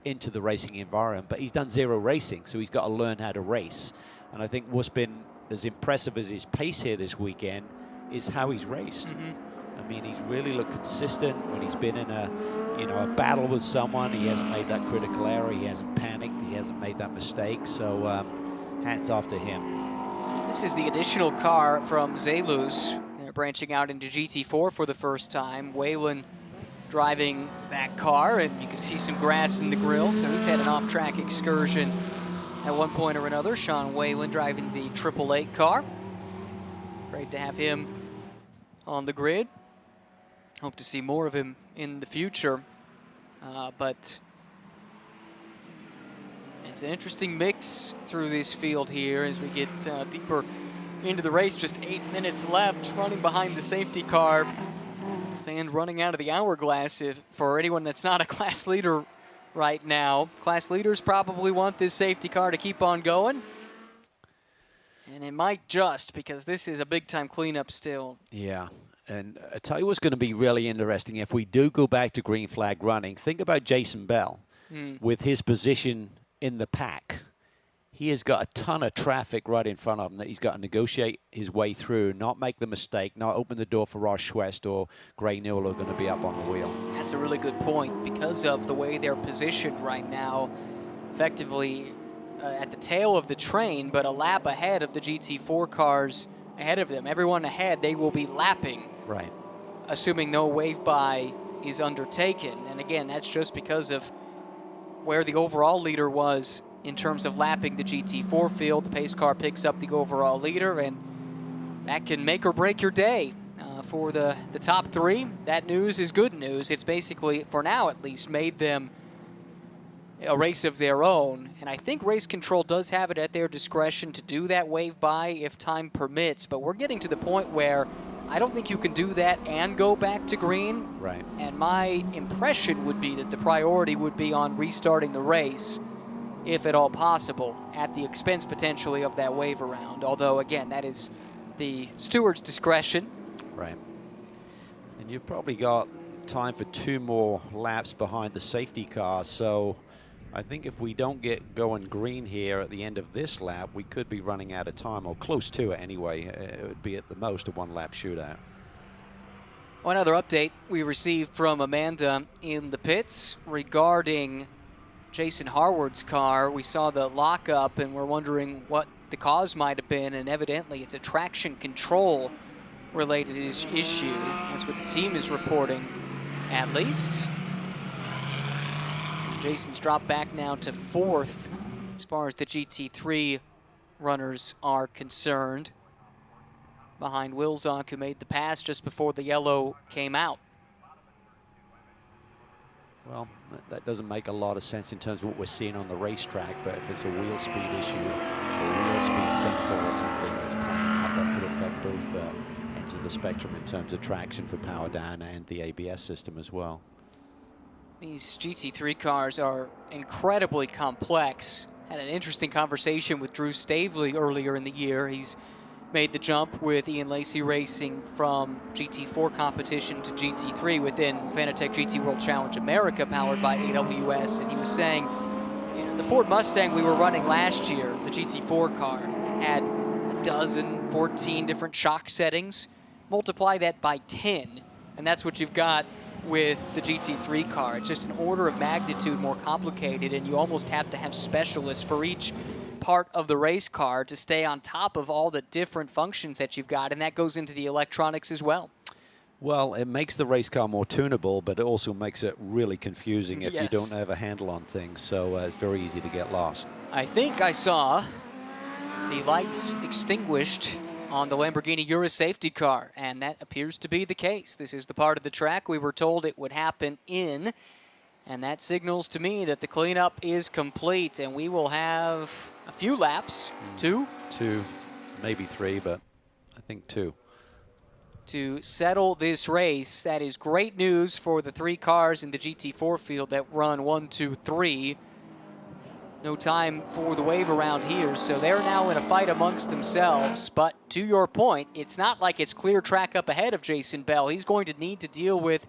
into the racing environment. But he's done 0 racing, so he's got to learn how to race. And I think what's been as impressive as his pace here this weekend is how he's raced. I mean, he's really looked consistent when he's been in a battle with someone. He hasn't made that critical error. He hasn't panicked. He hasn't made that mistake. So hats off to him. This is the additional car from Zelus. They're branching out into GT4 for the first time. Whalen driving that car, and you can see some grass in the grill, so he's had an off-track excursion at one point or another. Sean Whalen driving the 888 car. Great to have him on the grid. Hope to see more of him in the future. But it's an interesting mix through this field here as we get deeper into the race. Just 8 minutes left, running behind the safety car. Sand running out of the hourglass for anyone that's not a class leader right now. Class leaders probably want this safety car to keep on going. And it might just, because this is a big-time cleanup still. Yeah. And I tell you what's going to be really interesting. If we do go back to green flag running, think about Jason Bell with his position in the pack. He has got a ton of traffic right in front of him that he's got to negotiate his way through, not make the mistake, not open the door for Ross Schwest or Gray Newell are going to be up on the wheel. That's a really good point because of the way they're positioned right now, effectively at the tail of the train, but a lap ahead of the GT4 cars ahead of them. Everyone ahead, they will be lapping. Right. Assuming no wave-by is undertaken. And again, that's just because of where the overall leader was in terms of lapping the GT4 field. The pace car picks up the overall leader, and that can make or break your day. For the top 3, that news is good news. It's basically, for now at least, made them a race of their own. And I think race control does have it at their discretion to do that wave by if time permits. But we're getting to the point where I don't think you can do that and go back to green. Right. And my impression would be that the priority would be on restarting the race, if at all possible, at the expense potentially of that wave around. Although, again, that is the steward's discretion. Right. And you've probably got time for 2 more laps behind the safety car. So I think if we don't get going green here at the end of this lap, we could be running out of time, or close to it anyway. It would be at the most a 1-lap shootout. One other update we received from Amanda in the pits regarding Jason Harward's car. We saw the lockup and we're wondering what the cause might have been, and evidently it's a traction control related issue. That's what the team is reporting, at least. Jason's dropped back now to 4th as far as the GT3 runners are concerned, behind Wilczek, who made the pass just before the yellow came out. Well, that doesn't make a lot of sense in terms of what we're seeing on the racetrack, but if it's a wheel speed issue, a wheel speed sensor or something that's playing out, that could affect both ends of the spectrum in terms of traction for power down and the ABS system as well. These GT3 cars are incredibly complex. Had an interesting conversation with Drew Stavely earlier in the year. He's made the jump with Ian Lacey Racing from GT4 competition to GT3 within Fanatec GT World Challenge America, powered by AWS. And he was saying, you know, the Ford Mustang we were running last year, the GT4 car, had 14 different shock settings. Multiply that by 10, and that's what you've got with the GT3 car. It's just an order of magnitude more complicated, and you almost have to have specialists for each part of the race car to stay on top of all the different functions that you've got, and that goes into the electronics as well. Well, it makes the race car more tunable, but it also makes it really confusing if Yes. you don't have a handle on things, so it's very easy to get lost. I think I saw the lights extinguished on the Lamborghini Urus safety car, and that appears to be the case. This is the part of the track we were told it would happen in, and that signals to me that the cleanup is complete, and we will have a few laps, 2, maybe 3, but I think 2. to settle this race. That is great news for the 3 cars in the GT4 field that run 1, 2, 3. No time for the wave around here, so they're now in a fight amongst themselves. But to your point, it's not like it's clear track up ahead of Jason Bell. He's going to need to deal with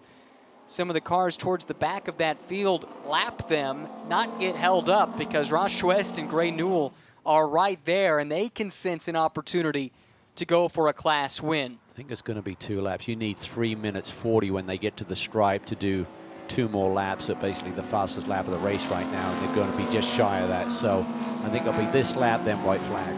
some of the cars towards the back of that field, lap them, not get held up, because Ross Schwest and Gray Newell are right there, and they can sense an opportunity to go for a class win. I think it's going to be 2 laps. You need 3 minutes 40 when they get to the stripe to do 2 more laps at basically the fastest lap of the race right now, and they're going to be just shy of that. So I think it'll be this lap, then white flag.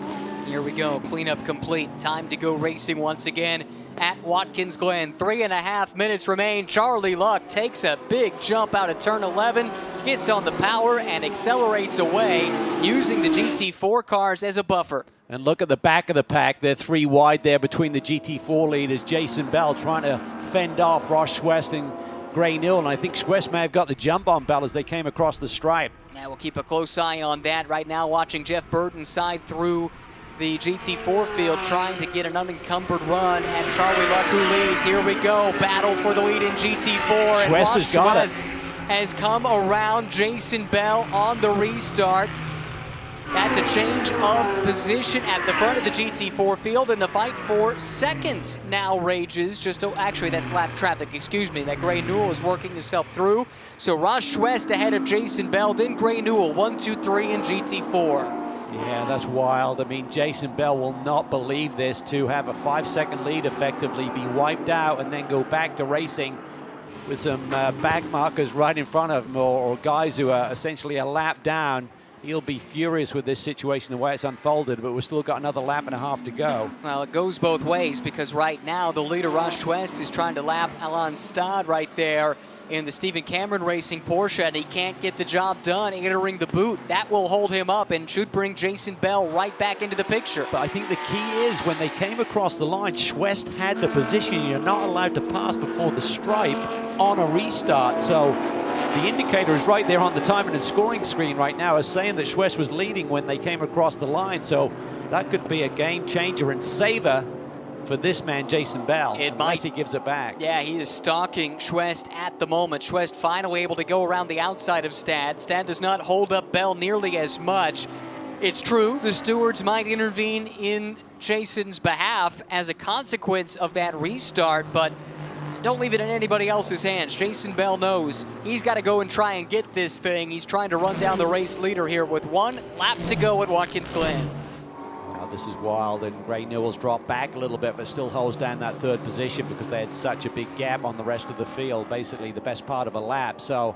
Here we go, cleanup complete. Time to go racing once again at Watkins Glen. 3.5 minutes remain. Charlie Luck takes a big jump out of turn 11, gets on the power and accelerates away using the GT4 cars as a buffer. And look at the back of the pack. They're 3 wide there between the GT4 leaders. Jason Bell trying to fend off Ross Schwest and Gray Newell, and I think Schwest may have got the jump on Bell as they came across the stripe. Now we'll keep a close eye on that. Right now watching Jeff Burton side through the GT4 field, trying to get an unencumbered run, and Charlie Luck who leads. Here we go, battle for the lead in GT4. Schwest has got it. Has come around Jason Bell on the restart. That's a change of position at the front of the GT4 field, and the fight for second now rages. Actually, that's lap traffic, excuse me, that Gray Newell is working himself through. So Ross Schwest ahead of Jason Bell, then Gray Newell, 1, 2, 3 in GT4. Yeah, that's wild. I mean, Jason Bell will not believe this, to have a 5-second lead effectively, be wiped out, and then go back to racing with some back markers right in front of him, or guys who are essentially a lap down. He'll be furious with this situation, the way it's unfolded, but we've still got another lap and a half to go. Well, it goes both ways, because right now the leader, Ross Schwest, is trying to lap Alain Stade right there in the Stephen Cameron Racing Porsche, and he can't get the job done entering the boot. That will hold him up and should bring Jason Bell right back into the picture. But I think the key is when they came across the line, Schwest had the position. You're not allowed to pass before the stripe on a restart. So the indicator is right there on the timing and scoring screen right now, is saying that Schwest was leading when they came across the line. So that could be a game changer and savor for this man, Jason Bell, unless he gives it back. Yeah, he is stalking Schwest at the moment. Schwest finally able to go around the outside of Stad. Stad does not hold up Bell nearly as much. It's true, the stewards might intervene in Jason's behalf as a consequence of that restart, but don't leave it in anybody else's hands. Jason Bell knows he's got to go and try and get this thing. He's trying to run down the race leader here with 1 lap to go at Watkins Glen. Wow, this is wild, and Gray Newell's dropped back a little bit, but still holds down that 3rd position because they had such a big gap on the rest of the field, basically the best part of a lap. So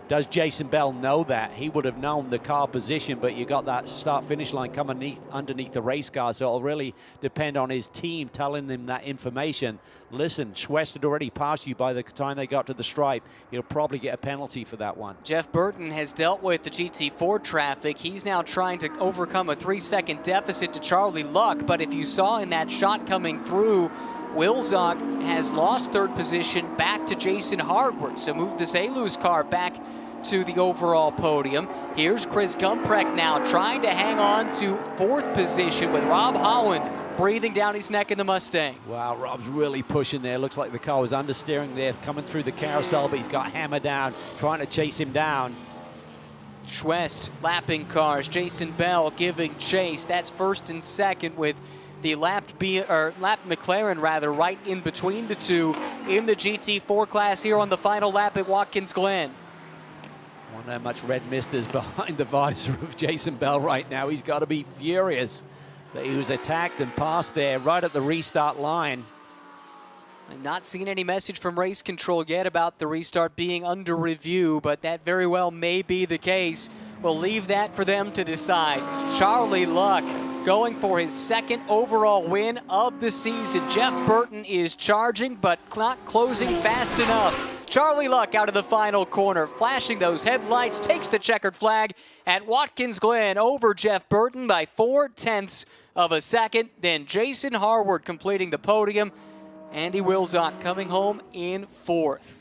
does Jason Bell know that? He would have known the car position, but you got that start-finish line coming underneath the race car, so it'll really depend on his team telling them that information. Listen, Schwest had already passed you by the time they got to the stripe. He'll probably get a penalty for that one. Jeff Burton has dealt with the GT4 traffic. He's now trying to overcome a 3-second deficit to Charlie Luck, but if you saw in that shot coming through, Wilczek has lost 3rd position back to Jason Hartward, so moved the Zalu's car back to the overall podium. Here's Chris Gumprecht now trying to hang on to 4th position with Rob Holland breathing down his neck in the Mustang. Wow, Rob's really pushing there. Looks like the car was understeering there, coming through the carousel, but he's got hammer down, trying to chase him down. Schwest lapping cars, Jason Bell giving chase. That's 1st and 2nd with the lapped McLaren rather right in between the two in the GT4 class here on the final lap at Watkins Glen. Wonder how much red mist is behind the visor of Jason Bell right now. He's got to be furious that he was attacked and passed there right at the restart line. I'm not seeing any message from race control yet about the restart being under review, but that very well may be the case. We'll leave that for them to decide. Charlie Luck going for his 2nd overall win of the season. Jeff Burton is charging, but not closing fast enough. Charlie Luck out of the final corner, flashing those headlights, takes the checkered flag at Watkins Glen over Jeff Burton by 0.4 of a second. Then Jason Hartward completing the podium. Andy Wilczek coming home in 4th.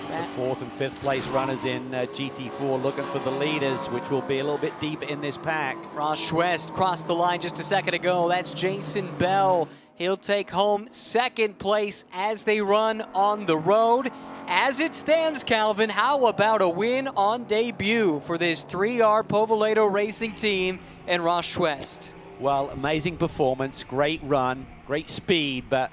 The 4th and 5th place runners in GT4 looking for the leaders, which will be a little bit deeper in this pack. Ross Schwest crossed the line just a second ago. That's Jason Bell. He'll take home 2nd place as they run on the road. As it stands, Calvin, how about a win on debut for this 3R Povolato Racing team and Ross Schwest? Well, amazing performance, great run, great speed, but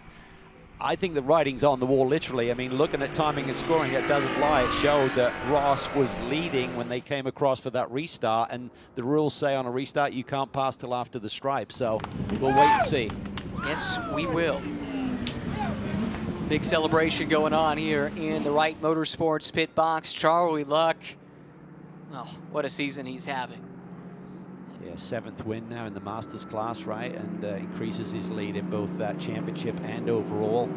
I think the writing's on the wall, literally. I mean, looking at timing and scoring, it doesn't lie. It showed that Ross was leading when they came across for that restart, and the rules say on a restart you can't pass till after the stripe, so we'll wait and see. Yes, we will. Big celebration going on here in the Wright Motorsports pit box. Charlie Luck, oh, what a season he's having. Yeah, 7th win now in the Masters class, right? And increases his lead in both that championship and overall.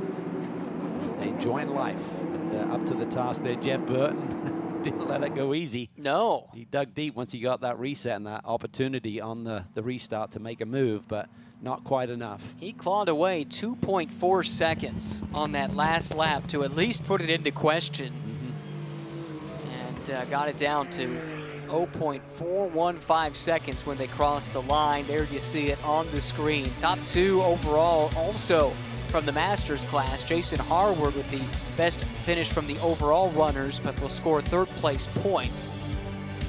Enjoying life. And up to the task there, Jeff Burton didn't let it go easy. No. He dug deep once he got that reset and that opportunity on the restart to make a move, but not quite enough. He clawed away 2.4 seconds on that last lap to at least put it into question. And got it down to 0.415 seconds when they crossed the line. There you see it on the screen. Top 2 overall also from the Masters class. Jason Hartward with the best finish from the overall runners, but will score 3rd place points.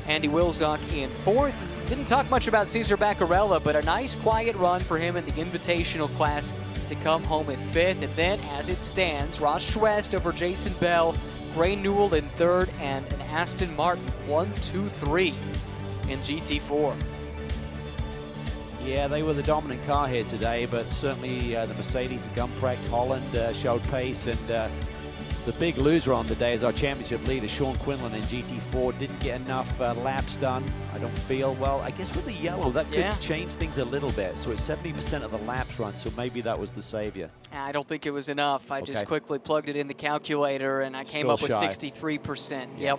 Andy Wilczek in 4th. Didn't talk much about Cesar Baccarella, but a nice quiet run for him in the Invitational class to come home in 5th. And then as it stands, Ross Schwest over Jason Bell, Gray Newell in 3rd, and an Aston Martin 1, 2, 3 in GT4. Yeah, they were the dominant car here today, but certainly the Mercedes, Gumprecht, Holland showed pace, and the big loser on the day is our championship leader, Sean Quinlan in GT4. Didn't get enough laps done, I don't feel. Well, I guess with the yellow, that could change things a little bit. So it's 70% of the laps run, so maybe that was the savior. I don't think it was enough. I just quickly plugged it in the calculator, and I came up with 63%. Yep.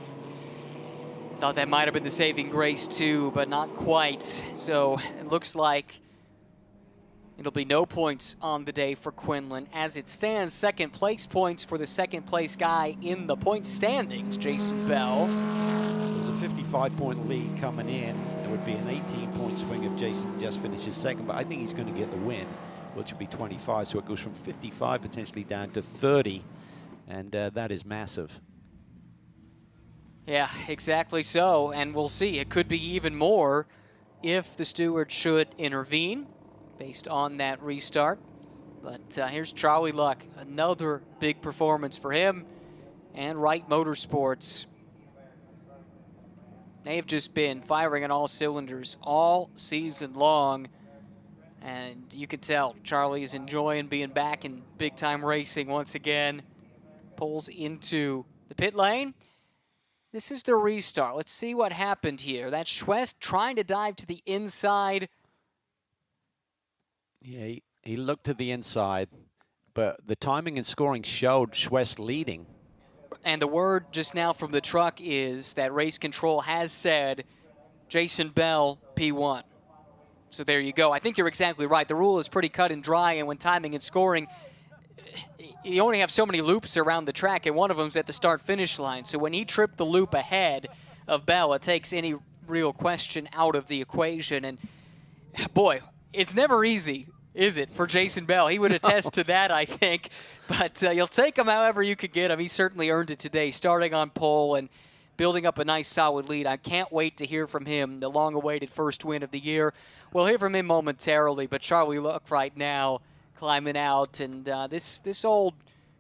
Thought that might have been the saving grace, too, but not quite. So it looks like it'll be no points on the day for Quinlan. As it stands, 2nd place points for the 2nd place guy in the point standings, Jason Bell. It was a 5-point lead coming in. It would be an 18-point swing if Jason just finishes second, but I think he's going to get the win, which would be 25. So it goes from 55 potentially down to 30, and that is massive. Yeah, exactly so, and we'll see. It could be even more if the steward should intervene based on that restart. But here's Charlie Luck, another big performance for him and Wright Motorsports. They've just been firing on all cylinders all season long, and you can tell Charlie's enjoying being back in big-time racing once again. Pulls into the pit lane. This is the restart. Let's see what happened here. That's Schwest trying to dive to the inside. Yeah, he looked to the inside, but the timing and scoring showed Schwest leading. And the word just now from the truck is that race control has said Jason Bell P1. So there you go. I think you're exactly right. The rule is pretty cut and dry, and when timing and scoring, you only have so many loops around the track, and one of them's at the start-finish line. So when he tripped the loop ahead of Bell, it takes any real question out of the equation. And boy, it's never easy, is it, for Jason Bell? He would attest to that, I think. But you'll take him however you could get him. He certainly earned it today, starting on pole and building up a nice solid lead. I can't wait to hear from him, the long-awaited first win of the year. We'll hear from him momentarily, but Charlie Luck right now climbing out, and this old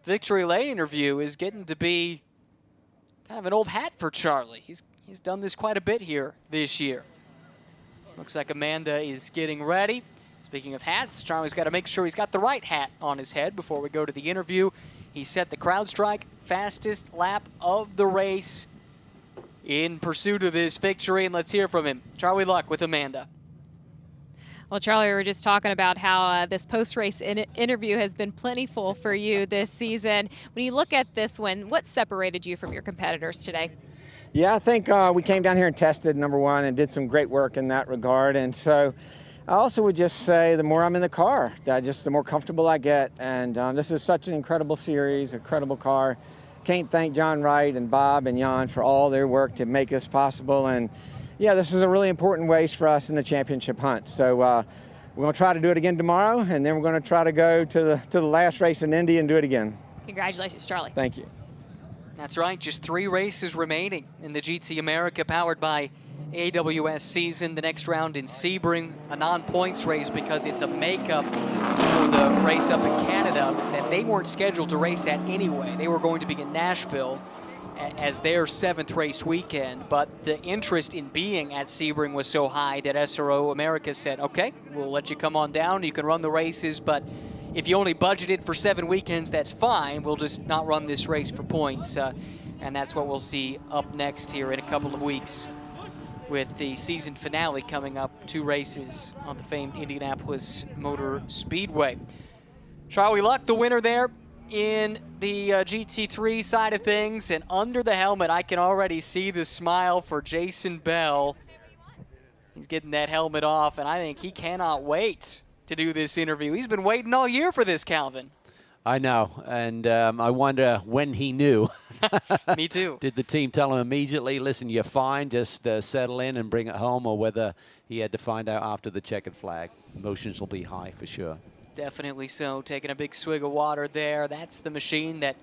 Victory Lane interview is getting to be kind of an old hat for Charlie. He's done this quite a bit here this year. Looks like Amanda is getting ready. Speaking of hats, Charlie's got to make sure he's got the right hat on his head before we go to the interview. He set the crowd strike fastest lap of the race in pursuit of this victory, and let's hear from him. Charlie Luck with Amanda. Well, Charlie, we were just talking about how this post-race interview has been plentiful for you this season. When you look at this one, what separated you from your competitors today? Yeah, I think we came down here and tested, number one, and did some great work in that regard. And so I also would just say the more I'm in the car, the more comfortable I get. And this is such an incredible series, incredible car. Can't thank John Wright and Bob and Jan for all their work to make this possible. And yeah, this was a really important race for us in the championship hunt. So we're going to try to do it again tomorrow, and then we're going to try to go to the last race in Indy and do it again. Congratulations, Charlie. Thank you. That's right, just 3 races remaining in the GT America powered by AWS season. The next round in Sebring, a non-points race because it's a makeup for the race up in Canada that they weren't scheduled to race at anyway. They were going to be in Nashville as their 7th race weekend, but the interest in being at Sebring was so high that SRO America said, okay, we'll let you come on down, you can run the races, but if you only budgeted for 7 weekends, that's fine. We'll just not run this race for points. And that's what we'll see up next here in a couple of weeks with the season finale coming up, 2 races on the famed Indianapolis Motor Speedway. Charlie Luck, the winner there in the GT3 side of things. And under the helmet, I can already see the smile for Jason Bell. He's getting that helmet off, and I think he cannot wait to do this interview. He's been waiting all year for this, Calvin. I know, and I wonder when he knew. Me too. Did the team tell him immediately, listen, you're fine, just settle in and bring it home, or whether he had to find out after the checkered flag? Emotions will be high for sure. Definitely so. Taking a big swig of water there. That's the machine that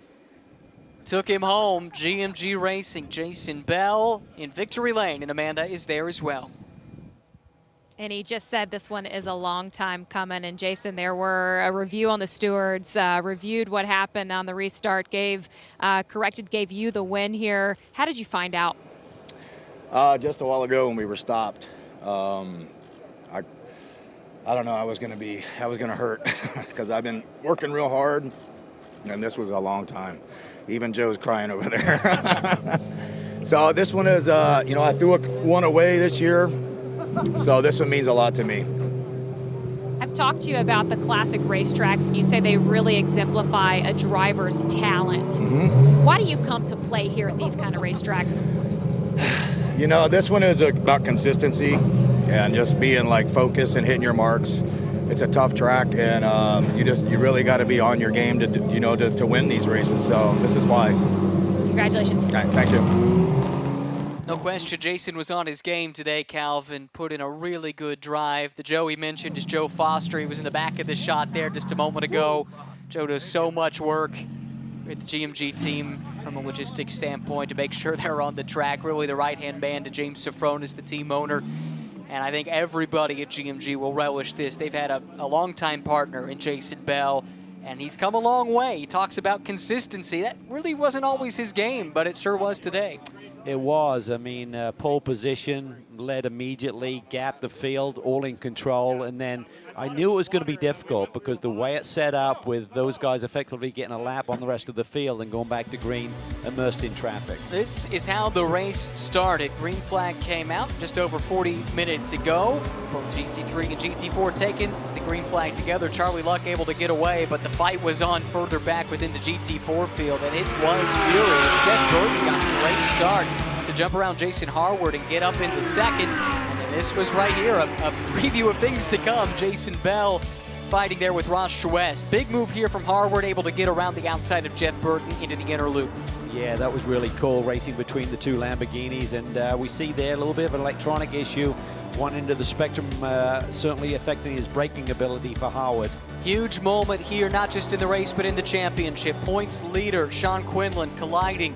took him home. GMG Racing, Jason Bell in Victory Lane, and Amanda is there as well. And he just said this one is a long time coming. And Jason, there were a review on the stewards, reviewed what happened on the restart, gave you the win here. How did you find out? Just a while ago when we were stopped. I don't know, I was gonna hurt because I've been working real hard, and this was a long time. Even Joe's crying over there. So this one is, I threw one away this year. So this one means a lot to me. I've talked to you about the classic racetracks, and you say they really exemplify a driver's talent. Mm-hmm. Why do you come to play here at these kind of racetracks? This one is about consistency and just being focused and hitting your marks. It's a tough track, and you really got to be on your game to win these races. So this is why. Congratulations. Right, thank you. No question, Jason was on his game today, Calvin. Put in a really good drive. The Joe he mentioned is Joe Foster. He was in the back of the shot there just a moment ago. Joe does so much work with the GMG team from a logistics standpoint to make sure they're on the track. Really the right-hand man to James Safronis, the team owner. And I think everybody at GMG will relish this. They've had a longtime partner in Jason Bell, and he's come a long way. He talks about consistency. That really wasn't always his game, but it sure was today. It was. I mean, pole position, led immediately, gapped the field, all in control. And then I knew it was going to be difficult because the way it's set up with those guys effectively getting a lap on the rest of the field and going back to green, immersed in traffic. This is how the race started. Green flag came out just over 40 minutes ago. Both GT3 and GT4 taking the green flag together. Charlie Luck able to get away, but the fight was on further back within the GT4 field, and it was furious. Jeff Burton got a great start to jump around Jason Harward and get up into second. And then this was right here, a preview of things to come. Jason Bell fighting there with Ross Chouest. Big move here from Harward, able to get around the outside of Jeff Burton into the inner loop. Yeah, that was really cool, racing between the two Lamborghinis. And we see there a little bit of an electronic issue. One end of the spectrum certainly affecting his braking ability for Harward. Huge moment here, not just in the race, but in the championship. Points leader, Sean Quinlan, colliding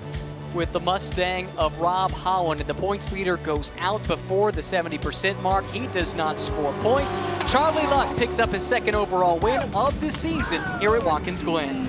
with the Mustang of Rob Holland, and the points leader goes out before the 70% mark. He does not score points. Charlie Luck picks up his second overall win of the season here at Watkins Glen.